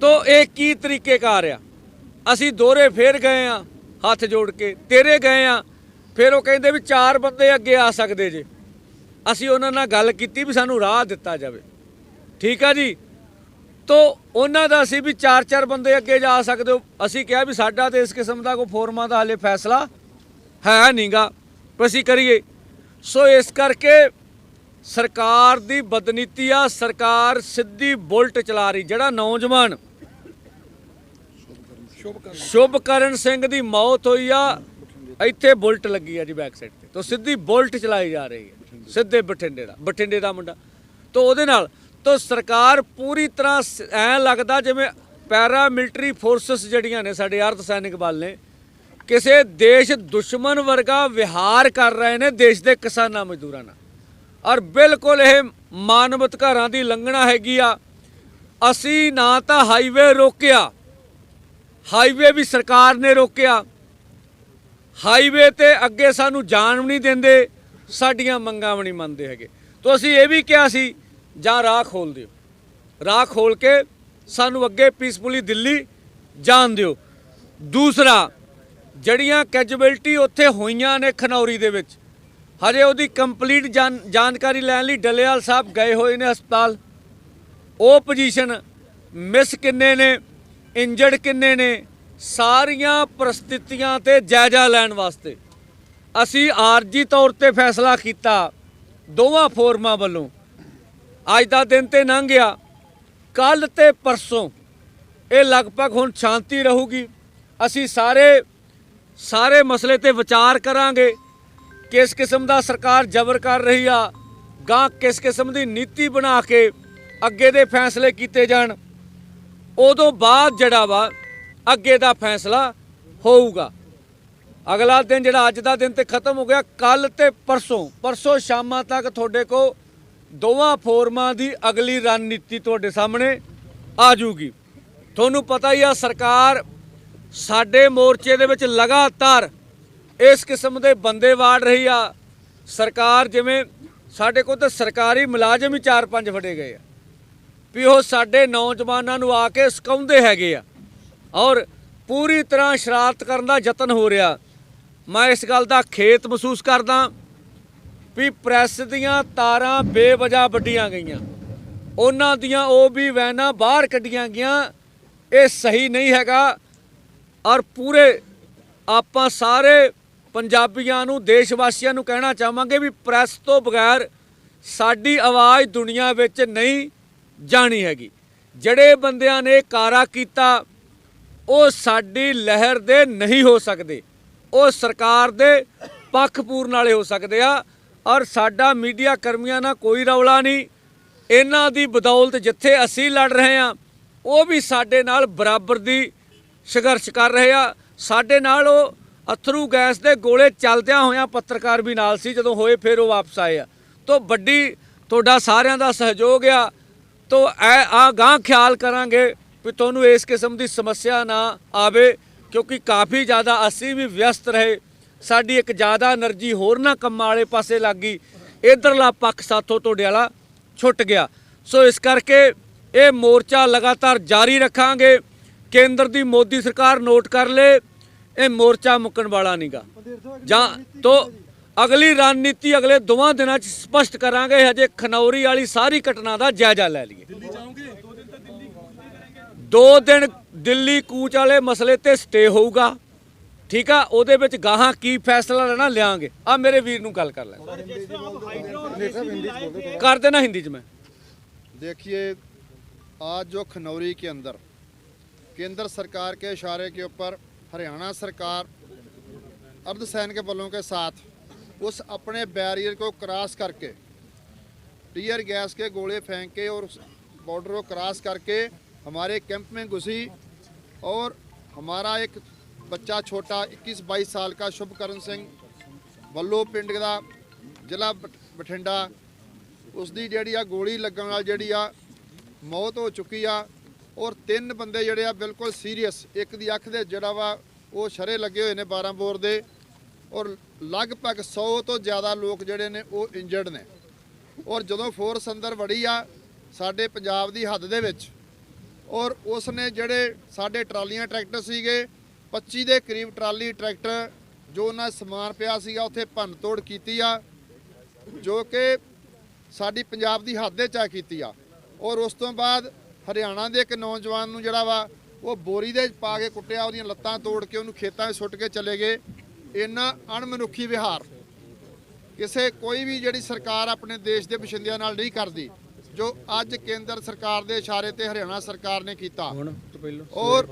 ਤੋ ਇਹ ਕੀ ਤਰੀਕੇਕਾਰ ਆ? ਅਸੀਂ ਦੋਹਰੇ ਫੇਰ ਗਏ ਆ ਹੱਥ ਜੋੜ ਕੇ, ਤੇਰੇ ਗਏ ਆ, ਫਿਰ ਉਹ ਕਹਿੰਦੇ ਵੀ 4 ਬੰਦੇ ਅੱਗੇ ਆ ਸਕਦੇ ਜੇ। ਅਸੀਂ ਉਹਨਾਂ ਨਾਲ ਗੱਲ ਕੀਤੀ ਵੀ ਸਾਨੂੰ ਰਾਹ ਦਿੱਤਾ ਜਾਵੇ, ਠੀਕ ਆ ਜੀ। ਤੋ ਉਹਨਾਂ ਦਾ ਅਸੀਂ ਵੀ 4-4 ਬੰਦੇ ਅੱਗੇ ਜਾ ਸਕਦੇ ਹੋ। ਅਸੀਂ ਕਿਹਾ ਵੀ ਸਾਡਾ ਤੇ ਇਸ ਕਿਸਮ ਦਾ ਕੋਈ ਫੋਰਮਾਂ ਦਾ ਹਾਲੇ ਫੈਸਲਾ ਹੈ ਨਹੀਂਗਾ, ਪਰ ਅਸੀਂ ਕਰੀਏ। ਸੋ ਇਸ ਕਰਕੇ ਸਰਕਾਰ ਦੀ ਬਦਨੀਤੀ ਆ, ਸਰਕਾਰ ਸਿੱਧੀ ਬੁਲਟ ਚਲਾ ਰਹੀ। ਜਿਹੜਾ ਨੌਜਵਾਨ ਸ਼ੁਭਕਰਨ ਸਿੰਘ ਦੀ ਮੌਤ ਹੋਈ ਆ, ਇੱਥੇ ਬੁਲਟ ਲੱਗੀ ਆ ਜੀ ਬੈਕ ਸਾਈਡ ਤੇ, ਤਾਂ ਸਿੱਧੀ ਬੁਲਟ ਚਲਾਈ ਜਾ ਰਹੀ ਹੈ, ਸਿੱਧੇ ਬਠਿੰਡੇ ਦਾ ਮੁੰਡਾ। ਤਾਂ ਉਹਦੇ ਨਾਲ ਤਾਂ ਸਰਕਾਰ ਪੂਰੀ ਤਰ੍ਹਾਂ ਐਂ ਲੱਗਦਾ ਜਿਵੇਂ ਪੈਰਾ ਮਿਲਟਰੀ ਫੋਰਸਸ ਜਿਹੜੀਆਂ ਨੇ ਸਾਡੇ ਅਰਧ ਸੈਨਿਕ ਬਲ ਨੇ, ਕਿਸੇ ਦੇਸ਼ ਦੁਸ਼ਮਣ ਵਰਗਾ ਵਿਹਾਰ ਕਰ ਰਹੇ ਨੇ ਦੇਸ਼ ਦੇ ਕਿਸਾਨਾਂ ਮਜ਼ਦੂਰਾਂ ਨਾਲ। ਔਰ ਬਿਲਕੁਲ ਇਹ ਮਾਨਵ ਅਧਿਕਾਰਾਂ ਦੀ ਲੰਘਣਾ ਹੈਗੀ ਆ। ਅਸੀਂ ਨਾ ਤਾਂ ਹਾਈਵੇ ਰੋਕਿਆ, ਹਾਈਵੇ ਵੀ ਸਰਕਾਰ ਨੇ ਰੋਕਿਆ। ਹਾਈਵੇ ਤੇ ਅੱਗੇ ਸਾਨੂੰ ਜਾਣ ਵੀ ਨਹੀਂ ਦਿੰਦੇ, ਸਾਡੀਆਂ ਮੰਗਾਂ ਵੀ ਨਹੀਂ ਮੰਨਦੇ ਹੈਗੇ। ਤਾਂ ਅਸੀਂ ਇਹ ਵੀ ਕਿਹਾ ਸੀ ਜਾਂ ਰਾਹ ਖੋਲ ਦਿਓ, ਰਾਹ ਖੋਲ ਕੇ ਸਾਨੂੰ ਅੱਗੇ ਪੀਸਫੁਲੀ ਦਿੱਲੀ ਜਾਣ ਦਿਓ। ਦੂਸਰਾ, ਜਿਹੜੀਆਂ ਕੈਜੂਅਲਟੀ ਉੱਥੇ ਹੋਈਆਂ ਨੇ ਖਨੌਰੀ ਦੇ ਵਿੱਚ, ਹਜੇ ਉਹਦੀ ਕੰਪਲੀਟ ਜਾਣਕਾਰੀ ਲੈਣ ਲਈ ਡੱਲੇਵਾਲ ਸਾਹਿਬ ਗਏ ਹੋਏ ਨੇ ਹਸਪਤਾਲ। ਉਹ ਪੋਜੀਸ਼ਨ ਮਿਸ ਕਿੰਨੇ ਨੇ, ਇੰਜਰਡ ਕਿੰਨੇ ਨੇ, ਸਾਰੀਆਂ ਪਰਿਸਥਿਤੀਆਂ ਤੇ ਜਾਇਜ਼ਾ ਲੈਣ ਵਾਸਤੇ ਅਸੀਂ ਆਰਜੀ ਤੌਰ ਤੇ ਫੈਸਲਾ ਕੀਤਾ ਦੋਵਾਂ ਫੋਰਮਾਂ ਵੱਲੋਂ। ਅੱਜ ਦਾ ਦਿਨ ਤੇ ਲੰਘ ਗਿਆ, ਕੱਲ ਤੇ ਪਰਸੋਂ ਇਹ ਲਗਭਗ ਹੁਣ ਸ਼ਾਂਤੀ ਰਹੂਗੀ। ਅਸੀਂ ਸਾਰੇ ਮਸਲੇ ਤੇ ਵਿਚਾਰ ਕਰਾਂਗੇ, ਕਿਸ ਕਿਸਮ ਦਾ ਸਰਕਾਰ ਜ਼ਬਰ ਕਰ ਰਹੀ ਆ, ਗਾਂ ਕਿਸ ਕਿਸਮ ਦੀ ਨੀਤੀ ਬਣਾ ਕੇ ਅੱਗੇ ਦੇ ਫੈਸਲੇ ਕੀਤੇ ਜਾਣ। ਉਦੋਂ ਬਾਅਦ ਜਿਹੜਾ ਵਾ ਅੱਗੇ ਦਾ ਫੈਸਲਾ ਹੋਊਗਾ। ਅਗਲਾ ਦਿਨ ਜਿਹੜਾ ਅੱਜ ਦਾ ਦਿਨ ਤੇ ਖਤਮ ਹੋ ਗਿਆ, ਕੱਲ ਤੇ ਪਰਸੋਂ ਸ਼ਾਮਾਂ ਤੱਕ ਤੁਹਾਡੇ ਕੋਲ ਦੋਵਾਂ ਫੋਰਮਾਂ ਦੀ ਅਗਲੀ ਰਣਨੀਤੀ ਤੁਹਾਡੇ ਸਾਹਮਣੇ ਆ ਜੂਗੀ। ਤੁਹਾਨੂੰ ਪਤਾ ਹੀ ਆ ਸਰਕਾਰ ਸਾਡੇ ਮੋਰਚੇ ਦੇ ਵਿੱਚ ਲਗਾਤਾਰ ਇਸ ਕਿਸਮ ਦੇ ਬੰਦੇ ਵਾੜ ਰਹੀ ਆ। ਸਰਕਾਰ ਜਿਵੇਂ ਸਾਡੇ ਕੋਲ ਤਾਂ ਸਰਕਾਰੀ ਮੁਲਾਜ਼ਮ ਹੀ 4-5 ਫੜੇ ਗਏ ਆ ਵੀ ਉਹ ਸਾਡੇ ਨੌਜਵਾਨਾਂ ਨੂੰ ਆ ਕੇ ਸਿਖਾਉਂਦੇ ਹੈਗੇ ਆ, ਔਰ ਪੂਰੀ ਤਰ੍ਹਾਂ ਸ਼ਰਾਰਤ ਕਰਨ ਦਾ ਯਤਨ ਹੋ ਰਿਹਾ। ਮੈਂ ਇਸ ਗੱਲ ਦਾ ਖੇਤ ਮਹਿਸੂਸ ਕਰਦਾ ਵੀ ਪ੍ਰੈਸ ਦੀਆਂ ਤਾਰਾਂ ਬੇਵਜ੍ਹਾ ਵੱਡੀਆਂ ਗਈਆਂ, ਉਹਨਾਂ ਦੀਆਂ ਉਹ ਵੀ ਵੈਨਾਂ ਬਾਹਰ ਕੱਢੀਆਂ ਗਈਆਂ। ਇਹ ਸਹੀ ਨਹੀਂ ਹੈਗਾ। ਔਰ ਪੂਰੇ ਆਪਾਂ ਸਾਰੇ ਪੰਜਾਬੀਆਂ ਨੂੰ, ਦੇਸ਼ ਵਾਸੀਆਂ ਨੂੰ ਕਹਿਣਾ ਚਾਹਾਂਗੇ ਵੀ ਪ੍ਰੈਸ ਤੋਂ ਬਗੈਰ ਸਾਡੀ ਆਵਾਜ਼ ਦੁਨੀਆ ਵਿੱਚ ਨਹੀਂ ਜਾਣੀ ਹੈਗੀ। ਜਿਹੜੇ ਬੰਦਿਆਂ ਨੇ ਕਾਰਾ ਕੀਤਾ ਉਹ ਸਾਡੀ ਲਹਿਰ ਦੇ ਨਹੀਂ ਹੋ ਸਕਦੇ, ਉਹ ਸਰਕਾਰ ਦੇ ਪੱਖ ਪੂਰਨ ਵਾਲੇ ਹੋ ਸਕਦੇ ਆ। ਔਰ ਸਾਡਾ ਮੀਡੀਆ ਕਰਮੀਆਂ ਨਾਲ ਕੋਈ ਰੌਲਾ ਨਹੀਂ, ਇਹਨਾਂ ਦੀ ਬਦੌਲਤ ਜਿੱਥੇ ਅਸੀਂ ਲੜ ਰਹੇ ਹਾਂ ਉਹ ਵੀ ਸਾਡੇ ਨਾਲ ਬਰਾਬਰ ਦੀ ਸੰਘਰਸ਼ ਕਰ ਰਹੇ ਆ। ਸਾਡੇ ਨਾਲ ਉਹ ਅਥਰੂ ਗੈਸ ਦੇ ਗੋਲੇ ਚੱਲਦਿਆਂ ਹੋਇਆਂ ਪੱਤਰਕਾਰ ਵੀ ਨਾਲ ਸੀ ਜਦੋਂ ਹੋਏ, ਫਿਰ ਉਹ ਵਾਪਸ ਆਏ ਆ। ਤੋ ਵੱਡੀ ਤੁਹਾਡਾ ਸਾਰਿਆਂ ਦਾ ਸਹਿਯੋਗ ਆ। ਤੋ ਆ ਗਾਂ ਖਿਆਲ ਕਰਾਂਗੇ ਵੀ ਤੁਹਾਨੂੰ ਇਸ ਕਿਸਮ ਦੀ ਸਮੱਸਿਆ ਨਾ ਆਵੇ, ਕਿਉਂਕਿ ਕਾਫੀ ਜ਼ਿਆਦਾ ਅਸੀਂ ਵੀ ਵਿਅਸਤ ਰਹੇ, ਸਾਡੀ ਇੱਕ ਜ਼ਿਆਦਾ એનર્ਜੀ ਹੋਰਨਾਂ ਕੰਮਾਂ ਵਾਲੇ ਪਾਸੇ ਲੱਗ ਗਈ, ਇਧਰਲਾ ਪੱਖ ਸਾਥੋਂ ਤੁਹਾਡੇ ਵਾਲਾ ਛੁੱਟ ਗਿਆ। ਸੋ ਇਸ ਕਰਕੇ ਇਹ ਮੋਰਚਾ ਲਗਾਤਾਰ ਜਾਰੀ ਰੱਖਾਂਗੇ। ਕੇਂਦਰ ਦੀ ਮੋਦੀ ਸਰਕਾਰ ਨੋਟ ਕਰ ਲੇ, ਇਹ ਮੋਰਚਾ ਮੁੱਕਣ ਵਾਲਾ ਨਹੀਂਗਾ। ਜਾਂ ਤੋ ਅਗਲੀ ਰਣਨੀਤੀ ਅਗਲੇ 2 ਦਿਨਾਂ 'ਚ ਸਪਸ਼ਟ ਕਰਾਂਗੇ। ਹਜੇ ਖਨੌਰੀ ਵਾਲੀ ਸਾਰੀ ਘਟਨਾ ਦਾ ਜਾਇਜ਼ਾ ਲੈ ਲਈਏ। 2 ਦਿਨ ਦਿੱਲੀ ਕੂਚ ਵਾਲੇ ਮਸਲੇ ਤੇ ਸਟੇ ਹੋਊਗਾ, ਠੀਕ ਆ। ਉਹਦੇ ਵਿੱਚ ਗਾਹਾਂ ਕੀ ਫੈਸਲਾ ਲੈਣਾ ਲਿਆਂਗੇ। ਆ ਮੇਰੇ ਵੀਰ ਨੂੰ ਗੱਲ ਕਰ ਲੈ, कर देना हिंदी में। देखिए, आज जो खनौरी के अंदर केंद्र सरकार के इशारे के ऊपर हरियाणा सरकार अर्धसैनिक बलों के साथ उस अपने बैरियर को क्रॉस करके टीयर गैस के गोले फेंक के और बॉर्डर को क्रॉस करके हमारे कैंप में घुसी और हमारा एक बच्चा छोटा 21-22 साल का शुभकरण सिंह ਵੱਲੋ ਪਿੰਡ ਦਾ ਜ਼ਿਲ੍ਹਾ ਬਠਿੰਡਾ, ਉਸ ਦੀ ਜਿਹੜੀ ਆ ਗੋਲੀ ਲੱਗਣ ਨਾਲ ਜਿਹੜੀ ਆ ਮੌਤ ਹੋ ਚੁੱਕੀ ਆ। ਔਰ 3 ਬੰਦੇ ਜਿਹੜੇ ਆ ਬਿਲਕੁਲ ਸੀਰੀਅਸ, ਇੱਕ ਦੀ ਅੱਖ ਦੇ ਜਿਹੜਾ ਵਾ ਉਹ ਸ਼ਰੇ ਲੱਗੇ ਹੋਏ ਨੇ 12 ਬੋਰ ਦੇ, ਔਰ ਲਗਭਗ 100 ਤੋਂ ਜ਼ਿਆਦਾ ਲੋਕ ਜਿਹੜੇ ਨੇ ਉਹ ਇੰਜਰਡ ਨੇ। ਔਰ ਜਦੋਂ ਫੋਰਸ ਅੰਦਰ ਵੜੀ ਆ ਸਾਡੇ ਪੰਜਾਬ ਦੀ ਹੱਦ ਦੇ ਵਿੱਚ, ਔਰ ਉਸ ਨੇ ਜਿਹੜੇ ਸਾਡੇ ਟਰਾਲੀਆਂ ਟਰੈਕਟਰ ਸੀਗੇ 25 ਦੇ ਕਰੀਬ ਟਰਾਲੀ ਟਰੈਕਟਰ ਜੋ ਉਹਨਾਂ ਸਮਾਨ ਪਿਆ ਸੀਗਾ ਉੱਥੇ ਭੰਨ ਤੋੜ ਕੀਤੀ ਆ, ਜੋ ਕਿ ਸਾਡੀ ਪੰਜਾਬ ਦੀ ਹੱਦ ਦੇ 'ਚ ਕੀਤੀ ਆ। ਔਰ ਉਸ ਤੋਂ ਬਾਅਦ ਹਰਿਆਣਾ ਦੇ ਇੱਕ ਨੌਜਵਾਨ ਨੂੰ ਜਿਹੜਾ ਵਾ ਉਹ ਬੋਰੀ ਦੇ ਪਾ ਕੇ ਕੁੱਟਿਆ, ਉਹਦੀਆਂ ਲੱਤਾਂ ਤੋੜ ਕੇ ਉਹਨੂੰ ਖੇਤਾਂ 'ਚ ਸੁੱਟ ਕੇ ਚਲੇ ਗਏ। ਇੰਨਾ ਅਣਮਨੁੱਖੀ ਵਿਹਾਰ ਕਿਸੇ ਕੋਈ ਵੀ ਜਿਹੜੀ ਸਰਕਾਰ ਆਪਣੇ ਦੇਸ਼ ਦੇ ਵਸਿੰਦਿਆਂ ਨਾਲ ਨਹੀਂ ਕਰਦੀ, ਜੋ ਅੱਜ ਕੇਂਦਰ ਸਰਕਾਰ ਦੇ ਇਸ਼ਾਰੇ ਤੇ ਹਰਿਆਣਾ ਸਰਕਾਰ ਨੇ ਕੀਤਾ। ਔਰ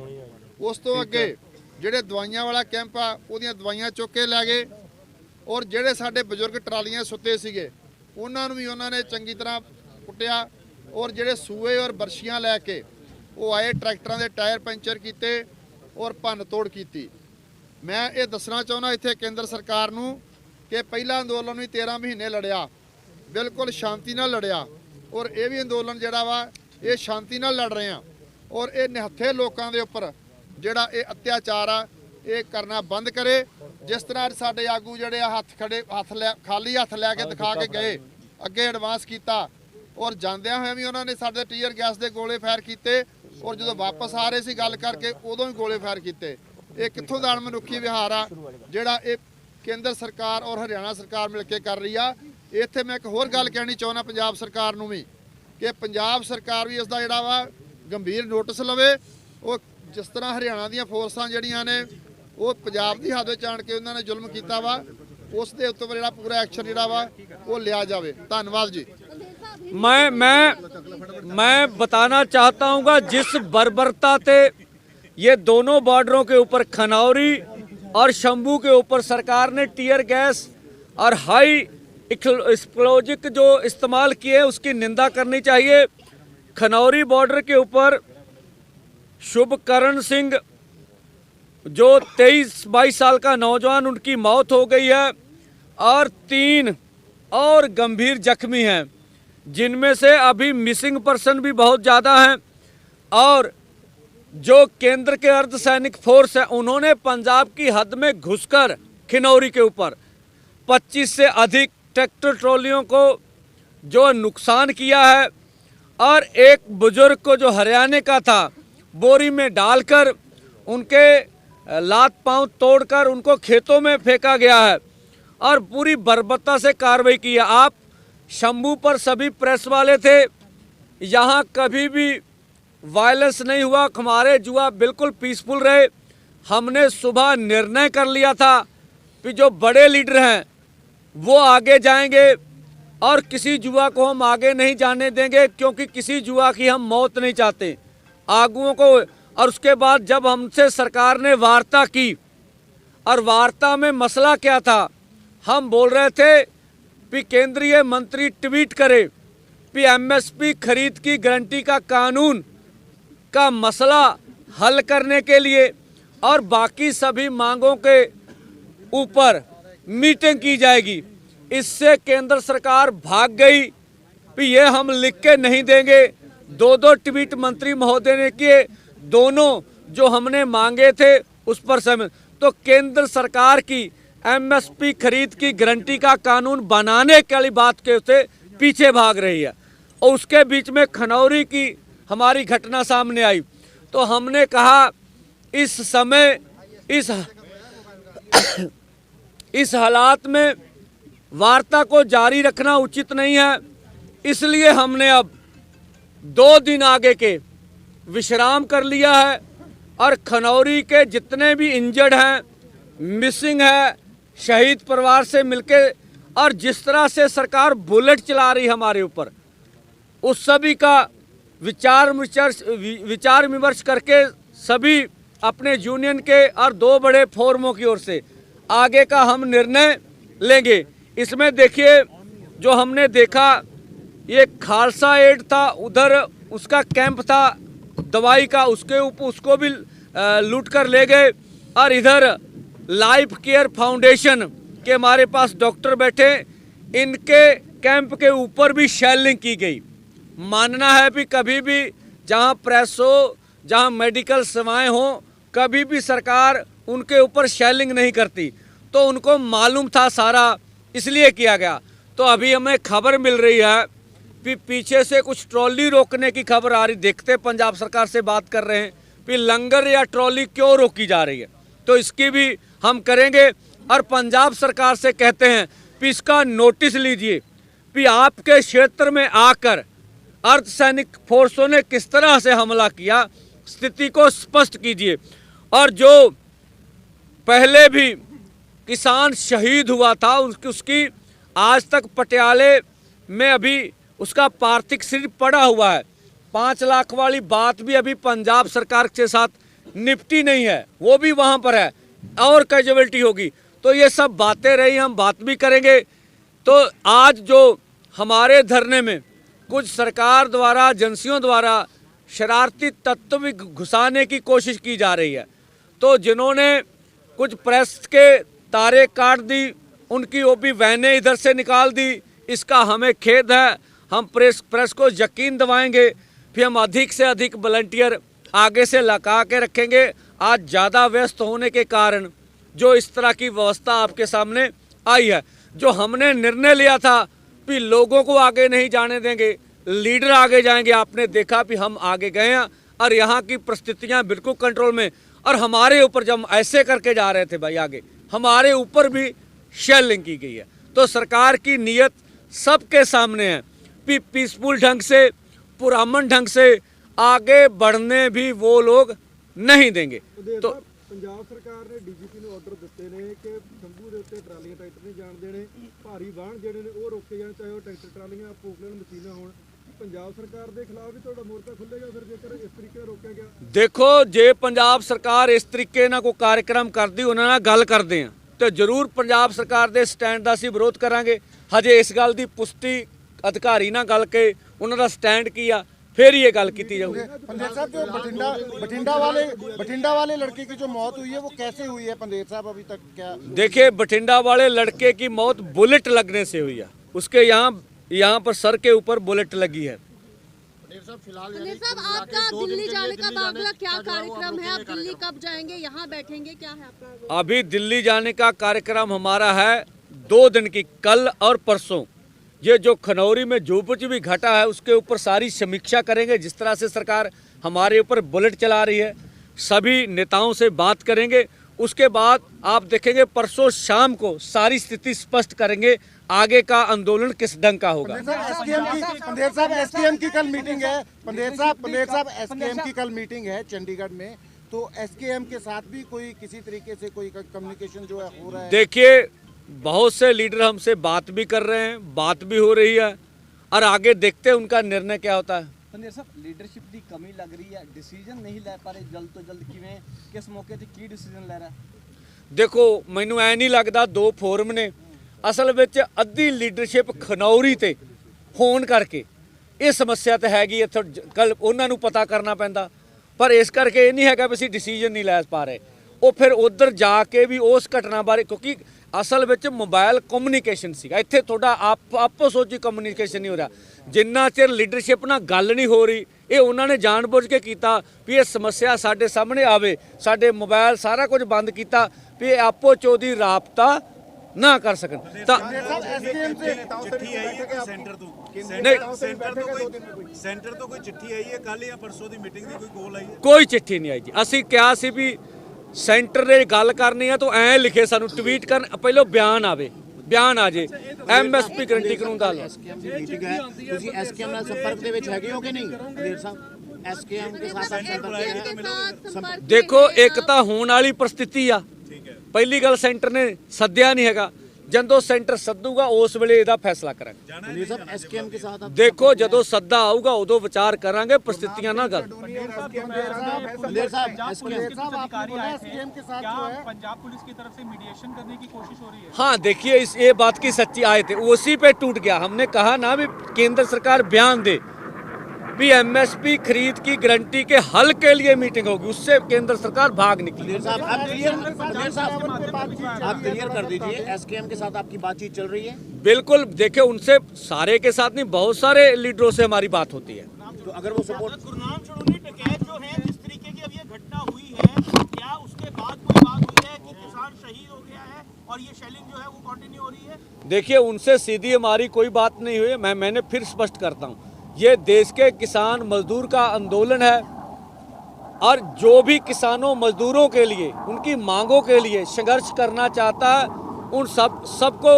ਉਸ ਤੋਂ ਅੱਗੇ ਜਿਹੜੇ ਦਵਾਈਆਂ ਵਾਲਾ ਕੈਂਪ ਆ ਉਹਦੀਆਂ ਦਵਾਈਆਂ ਚੁੱਕ ਕੇ ਲੈ ਗਏ। ਔਰ ਜਿਹੜੇ ਸਾਡੇ ਬਜ਼ੁਰਗ ਟਰਾਲੀਆਂ ਸੁੱਤੇ ਸੀਗੇ ਉਹਨਾਂ ਨੂੰ ਵੀ ਉਹਨਾਂ ਨੇ ਚੰਗੀ ਤਰ੍ਹਾਂ ਕੁੱਟਿਆ। ਔਰ ਜਿਹੜੇ ਸੂਏ ਔਰ ਬਰਸ਼ੀਆਂ ਲੈ ਕੇ ਉਹ ਆਏ, ਟਰੈਕਟਰਾਂ ਦੇ ਟਾਇਰ ਪੈਂਚਰ ਕੀਤੇ ਔਰ ਭੰਨ ਤੋੜ ਕੀਤੀ। ਮੈਂ ਇਹ ਦੱਸਣਾ ਚਾਹੁੰਦਾ ਇੱਥੇ ਕੇਂਦਰ ਸਰਕਾਰ ਨੂੰ ਕਿ ਪਹਿਲਾ ਅੰਦੋਲਨ ਵੀ 13 ਮਹੀਨੇ ਲੜਿਆ, ਬਿਲਕੁਲ ਸ਼ਾਂਤੀ ਨਾਲ ਲੜਿਆ, ਔਰ ਇਹ ਵੀ ਅੰਦੋਲਨ ਜਿਹੜਾ ਵਾ ਇਹ ਸ਼ਾਂਤੀ ਨਾਲ ਲੜ ਰਹੇ ਆ। ਔਰ ਇਹ ਨਿਹੱਥੇ ਲੋਕਾਂ ਦੇ ਉੱਪਰ ਜਿਹੜਾ ਇਹ ਅਤਿਆਚਾਰ ਆ ਇਹ ਕਰਨਾ ਬੰਦ ਕਰੇ। ਜਿਸ ਤਰ੍ਹਾਂ ਸਾਡੇ ਆਗੂ ਜਿਹੜੇ ਆ ਖਾਲੀ ਹੱਥ ਲੈ ਕੇ ਦਿਖਾ ਕੇ ਗਏ, ਅੱਗੇ ਐਡਵਾਂਸ ਕੀਤਾ, ਔਰ ਜਾਂਦਿਆਂ ਹੋਇਆਂ ਵੀ ਉਹਨਾਂ ਨੇ ਸਾਡੇ ਟੀਅਰ ਗੈਸ ਦੇ ਗੋਲੇ ਫਾਇਰ ਕੀਤੇ, ਔਰ ਜਦੋਂ ਵਾਪਸ ਆ ਰਹੇ ਸੀ ਗੱਲ ਕਰਕੇ ਉਦੋਂ ਵੀ ਗੋਲੇ ਫਾਇਰ ਕੀਤੇ। ਇਹ ਕਿੱਥੋਂ ਦਾ ਅਣਮਨੁੱਖੀ ਵਿਹਾਰ ਆ ਜਿਹੜਾ ਇਹ ਕੇਂਦਰ ਸਰਕਾਰ ਔਰ ਹਰਿਆਣਾ ਸਰਕਾਰ ਮਿਲ ਕੇ ਕਰ ਰਹੀ ਆ। ਇੱਥੇ ਮੈਂ ਇੱਕ ਹੋਰ ਗੱਲ ਕਹਿਣੀ ਚਾਹੁੰਦਾ ਪੰਜਾਬ ਸਰਕਾਰ ਨੂੰ ਵੀ ਕਿ ਪੰਜਾਬ ਸਰਕਾਰ ਵੀ ਇਸ ਦਾ ਜਿਹੜਾ ਵਾ ਗੰਭੀਰ ਨੋਟਿਸ ਲਵੇ। ਉਹ ਜਿਸ ਤਰ੍ਹਾਂ ਹਰਿਆਣਾ ਦੀਆਂ ਫੋਰਸਾਂ ਜਿਹੜੀਆਂ ਨੇ ਉਹ ਪੰਜਾਬ ਦੀ ਹੱਦ ਵਿੱਚ ਆਣ ਕੇ ਉਹਨਾਂ ਨੇ ਜ਼ੁਲਮ ਕੀਤਾ ਵਾ, ਉਸ ਦੇ ਉੱਤੇ ਜਿਹੜਾ ਪੂਰਾ ਐਕਸ਼ਨ ਜਿਹੜਾ ਵਾ ਉਹ ਲਿਆ ਜਾਵੇ। ਧੰਨਵਾਦ ਜੀ। मैं बताना चाहता हूँगा जिस बर्बरता से ये दोनों बॉर्डरों के ऊपर खनौरी और शंभू के ऊपर सरकार ने टीयर गैस और हाई एक्सप्लोजिव जो इस्तेमाल किए उसकी निंदा करनी चाहिए। खनौरी बॉर्डर के ऊपर शुभकरण सिंह जो 23-22 साल का नौजवान, उनकी मौत हो गई है और 3 और गंभीर जख्मी हैं, जिनमें से अभी मिसिंग पर्सन भी बहुत ज़्यादा हैं। और जो केंद्र के अर्धसैनिक फोर्स है उन्होंने पंजाब की हद में घुसकर खिनौरी के ऊपर 25 से अधिक ट्रैक्टर ट्रॉलियों को जो नुकसान किया है, और एक बुजुर्ग को जो हरियाणा का था बोरी में डालकर उनके लात पांव तोड़कर उनको खेतों में फेंका गया है और पूरी बर्बरता से कार्रवाई की है। आप शंभू पर सभी प्रेस वाले थे, यहाँ कभी भी वायलेंस नहीं हुआ, हमारे जुआ बिल्कुल पीसफुल रहे। हमने सुबह निर्णय कर लिया था कि जो बड़े लीडर हैं वो आगे जाएंगे और किसी जुआ को हम आगे नहीं जाने देंगे, क्योंकि किसी जुआ की हम मौत नहीं चाहते आगुओं को। और उसके बाद जब हमसे सरकार ने वार्ता की, और वार्ता में मसला क्या था, हम बोल रहे थे कि केंद्रीय मंत्री ट्वीट करे भी एमएसपी खरीद की गारंटी का कानून का मसला हल करने के लिए और बाकी सभी मांगों के ऊपर मीटिंग की जाएगी। इससे केंद्र सरकार भाग गई कि ये हम लिख के नहीं देंगे। दो दो ट्वीट मंत्री महोदय ने किए, दोनों जो हमने मांगे थे उस पर सहमत। तो केंद्र सरकार की एमएसपी खरीद की गारंटी का कानून बनाने वाली बात के से पीछे भाग रही है। और उसके बीच में खनौरी की हमारी घटना सामने आई, तो हमने कहा इस समय इस हालात में वार्ता को जारी रखना उचित नहीं है। इसलिए हमने अब 2 दिन आगे के विश्राम कर लिया है और खनौरी के जितने भी इंजर्ड हैं, मिसिंग है, शहीद परिवार से मिलके और जिस तरह से सरकार बुलेट चला रही है हमारे ऊपर, उस सभी का विचार विमर्श करके सभी अपने यूनियन के और 2 बड़े फोरमों की ओर से आगे का हम निर्णय लेंगे। इसमें देखिए जो हमने देखा, ये खालसा एड था, उधर उसका कैंप था दवाई का, उसके ऊपर उसको भी लूट कर ले गए। और इधर लाइफ केयर फाउंडेशन के हमारे पास डॉक्टर बैठे, इनके कैंप के ऊपर भी शेलिंग की गई। मानना है कि कभी भी जहां प्रेस हो, जहां मेडिकल सेवाएं हो, कभी भी सरकार उनके ऊपर शेलिंग नहीं करती। तो उनको मालूम था सारा, इसलिए किया गया। तो अभी हमें खबर मिल रही है कि पीछे से कुछ ट्रॉली रोकने की खबर आ रही। देखते पंजाब सरकार से बात कर रहे हैं कि लंगर या ट्रॉली क्यों रोकी जा रही है, तो इसकी भी हम करेंगे। और पंजाब सरकार से कहते हैं कि इसका नोटिस लीजिए कि आपके क्षेत्र में आकर अर्धसैनिक फोर्सों ने किस तरह से हमला किया, स्थिति को स्पष्ट कीजिए। और जो पहले भी किसान शहीद हुआ था उसकी आज तक पटियाले में अभी उसका पार्थिव शरीर पड़ा हुआ है। 5 लाख वाली बात भी अभी पंजाब सरकार के साथ निपटी नहीं है, वो भी वहाँ पर है और कैजुअलिटी होगी। तो ये सब बातें रही, हम बात भी करेंगे। तो आज जो हमारे धरने में कुछ सरकार द्वारा, एजेंसियों द्वारा शरारती तत्व भी घुसाने की कोशिश की जा रही है, तो जिन्होंने कुछ प्रेस के तारे काट दी, उनकी वो भी वैनें इधर से निकाल दी, इसका हमें खेद है। हम प्रेस को यकीन दिलाएंगे, फिर हम अधिक से अधिक वॉलंटियर आगे से लगा के रखेंगे। आज ज़्यादा व्यस्त होने के कारण जो इस तरह की व्यवस्था आपके सामने आई है, जो हमने निर्णय लिया था कि लोगों को आगे नहीं जाने देंगे, लीडर आगे जाएंगे। आपने देखा कि हम आगे गए हैं और यहाँ की परिस्थितियाँ बिल्कुल कंट्रोल में। और हमारे ऊपर जब हम ऐसे करके जा रहे थे भाई आगे, हमारे ऊपर भी शेलिंग की गई है। तो सरकार की नीयत सबके सामने है कि पीसफुल ढंग से, पुरअमन ढंग से आगे बढ़ने भी वो लोग नहीं देंगे। तो ਪੰਜਾਬ ਸਰਕਾਰ ਨੇ ਡੀਜੀਪੀ ਨੂੰ ਆਰਡਰ ਦਿੱਤੇ ਨੇ ਕਿ ਸ਼ੰਭੂ ਦੇ ਉੱਤੇ ਟਰਾਲੀਆਂ ਟਰੈਕਟਰ ਨਹੀਂ ਜਾਣ ਦੇਣੇ, ਭਾਰੀ ਵਾਹਨ ਜਿਹੜੇ ਨੇ ਉਹ ਰੋਕੇ ਜਾਣ, ਚਾਹੇ ਉਹ ਟਰੈਕਟਰ ਟਰਾਲੀਆਂ, ਪੋਕਲੈਂਡ ਮਸ਼ੀਨਾਂ ਹੋਣ। ਪੰਜਾਬ ਸਰਕਾਰ ਦੇ ਖਿਲਾਫ ਵੀ ਤੁਹਾਡਾ ਮੋਰਚਾ ਖੁੱਲੇਗਾ ਫਿਰ ਜੇਕਰ ਇਸ ਤਰੀਕੇ ਨਾਲ ਰੋਕਿਆ ਗਿਆ? ਦੇਖੋ, ਜੇ ਪੰਜਾਬ ਸਰਕਾਰ ਇਸ ਤਰੀਕੇ ਨਾਲ ਕੋਈ ਕਾਰਜਕ੍ਰਮ ਕਰਦੀ, ਉਹਨਾਂ ਨਾਲ ਗੱਲ ਕਰਦੇ ਆ ਤੇ ਜ਼ਰੂਰ ਪੰਜਾਬ ਸਰਕਾਰ ਦੇ ਸਟੈਂਡ ਦਾ ਅਸੀਂ ਵਿਰੋਧ ਕਰਾਂਗੇ। ਹਜੇ ਇਸ ਗੱਲ ਦੀ ਪੁਸ਼ਟੀ ਅਧਿਕਾਰੀ ਨਾਲ ਗੱਲ ਕੇ ਉਹਨਾਂ ਦਾ ਸਟੈਂਡ ਕੀ ਆ, फिर ये गल की जाऊगी। पंदेर साहब, जो बठिंडा वाले लड़के की जो मौत हुई है वो कैसे हुई है पंदेर साहब, अभी तक क्या? देखिए, बठिंडा वाले लड़के की मौत बुलेट लगने से हुई है। उसके यहाँ पर सर के ऊपर बुलेट लगी है। पंदेर साहब, आपका दिल्ली जाने का अगला क्या कार्यक्रम है? आप दिल्ली कब जाएंगे, यहाँ बैठेंगे, क्या है आपका? अभी दिल्ली जाने का कार्यक्रम हमारा है 2 दिन की, कल और परसों। ये जो खनौरी में जो कुछ भी घटा है उसके ऊपर सारी समीक्षा करेंगे। जिस तरह से सरकार हमारे ऊपर बुलेट चला रही है, सभी नेताओं से बात करेंगे। उसके बाद आप देखेंगे परसों शाम को सारी स्थिति स्पष्ट करेंगे, आगे का आंदोलन किस ढंग का होगा। पंदेर साहब, एसकेएम की कल मीटिंग है। पंदेर साहब, एसकेएम की कल मीटिंग है चंडीगढ़ में, तो एसकेएम के साथ भी कोई किसी तरीके से कोई कम्युनिकेशन जो है हो रहा है? देखिए, बहुत से लीडर हमसे बात भी कर रहे हैं, बात भी हो रही है और आगे देखते हैं उनका निर्णय क्या होता है। पंदेर साहब, लीडरशिप की कमी लग रही है, डिसीजन नहीं ले पा रहे जल्द तो जल्द, किवें किस मौके ते की डिसीजन ले रहा? देखो, मैनू ऐ नहीं लगता 2 फोरम ने, असल विच अद्धी लीडरशिप खनौरी ते होण करके ਇਹ ਸਮੱਸਿਆ ਤਾਂ ਹੈਗੀ ਇੱਥੇ ਕੱਲ ਉਹਨਾਂ ਨੂੰ ਪਤਾ ਕਰਨਾ ਪੈਂਦਾ, ਪਰ ਇਸ ਕਰਕੇ ਇਹ ਨਹੀਂ ਹੈਗਾ ਵੀ ਅਸੀਂ ਡਿਸੀਜਨ ਨਹੀਂ ਲੈ ਪਾ ਰਹੇ। ਉਹ ਫਿਰ ਉਧਰ ਜਾ ਕੇ ਵੀ ਉਸ ਘਟਨਾ ਬਾਰੇ, ਕਿਉਂਕਿ ਅਸਲ ਵਿੱਚ ਮੋਬਾਈਲ ਕਮਿਊਨੀਕੇਸ਼ਨ ਸੀਗਾ, ਇੱਥੇ ਤੁਹਾਡਾ ਆਪੋ ਸੋਚੀ ਕਮਿਊਨੀਕੇਸ਼ਨ ਨਹੀਂ ਹੋ ਰਿਹਾ। ਜਿੰਨਾ ਚਿਰ ਲੀਡਰਸ਼ਿਪ ਨਾਲ ਗੱਲ ਨਹੀਂ ਹੋ ਰਹੀ, ਇਹ ਉਹਨਾਂ ਨੇ ਜਾਣਬੁੱਝ ਕੇ ਕੀਤਾ ਵੀ ਇਹ ਸਮੱਸਿਆ ਸਾਡੇ ਸਾਹਮਣੇ ਆਵੇ, ਸਾਡੇ ਮੋਬਾਈਲ ਸਾਰਾ ਕੁਝ ਬੰਦ ਕੀਤਾ ਵੀ ਇਹ ਆਪੋ ਚੋਦੀ ਰਾਬਤਾ ਨਾ ਕਰ ਸਕਣ। ਤਾਂ चिट्ठी आई है कि सेंटर तो सेंटर तो कोई चिट्ठी आई है कल या परसों की मीटिंग की कोई कॉल आई है? ਕੋਈ ਚਿੱਠੀ ਨਹੀਂ ਆਈ ਜੀ। ਅਸੀਂ ਕਿਹਾ ਸੀ ਵੀ ਸੈਂਟਰ ਨੇ ਗੱਲ ਕਰਨੀ ਆ ਤਾਂ ਐਂ ਲਿਖੇ ਸਾਨੂੰ ਟਵੀਟ ਕਰਨ, ਪਹਿਲਾਂ ਬਿਆਨ ਆਵੇ, ਬਿਆਨ ਆ ਜੇ ਐਮਐਸਪੀ ਗਰੰਟੀ ਕਾਨੂੰਨ ਦਾ ਹੱਲ। ਮੀਟਿੰਗ ਹੈ, ਤੁਸੀਂ ਐਸਕੇਐਮ ਨਾਲ ਸੰਪਰਕ ਦੇ ਵਿੱਚ ਹੈਗੇ ਹੋ ਕਿ ਨਹੀਂ ਪੰਦੇਰ ਸਾਹਿਬ? ਐਸਕੇਐਮ ਦੇ ਸਾਥ आप संपर्क में ਦੇਖੋ ਇੱਕ ਤਾਂ ਹੋਣ ਵਾਲੀ परिस्थिति ਆ, ਪਹਿਲੀ ਗੱਲ ਸੈਂਟਰ ਨੇ ਸੱਦਿਆ ਨਹੀਂ ਹੈਗਾ, ਜਦੋਂ ਸੈਂਟਰ ਸੱਦੂਗਾ ਉਸ ਵੇਲੇ ਇਹਦਾ ਫੈਸਲਾ ਕਰਾਂਗੇ। पंदेर साहब एसकेएम के साथ आप ਦੇਖੋ ਜਦੋਂ ਸੱਦਾ ਆਊਗਾ ਉਦੋਂ ਵਿਚਾਰ ਕਰਾਂਗੇ, परिस्थितियां ਨਾਲ ਗੱਲ। पंदेर साहब एसकेएम के साथ जो है पंजाब पुलिस की तरफ से मीडिएशन करने की कोशिश हो रही है? हाँ देखिए, ये बात की सच्ची आए थे, उसी पे टूट गया। हमने कहा ना भी केंद्र सरकार बयान दे भी एमएसपी खरीद की गारंटी के हल के लिए मीटिंग होगी, उससे केंद्र सरकार भाग निकली। आप क्लियर कर दीजिए, एसकेएम के साथ आपकी बातचीत चल रही है? बिल्कुल, देखिए उनसे सारे के साथ नहीं, बहुत सारे लीडरों से हमारी बात होती है। तो अगर वो सपोर्ट गुरनाम छोड़ोनी डकैत जो है, जिस तरीके की अब ये घटना हुई है, क्या उसके बाद कोई बात हुई है कि किसान शहीद हो गया है और ये शेलिंग जो है वो कंटिन्यू हो रही है? देखिए उनसे सीधी हमारी कोई बात नहीं हुई है। मैंने फिर स्पष्ट करता हूँ, ये देश के किसान मजदूर का आंदोलन है और जो भी किसानों मजदूरों के लिए, उनकी मांगों के लिए संघर्ष करना चाहता है, उन सबको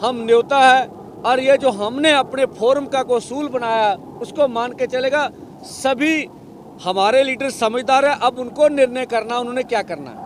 हम न्योता है। और ये जो हमने अपने फोरम का को उसूल बनाया उसको मान के चलेगा। सभी हमारे लीडर समझदार है, अब उनको निर्णय करना उन्होंने क्या करना है।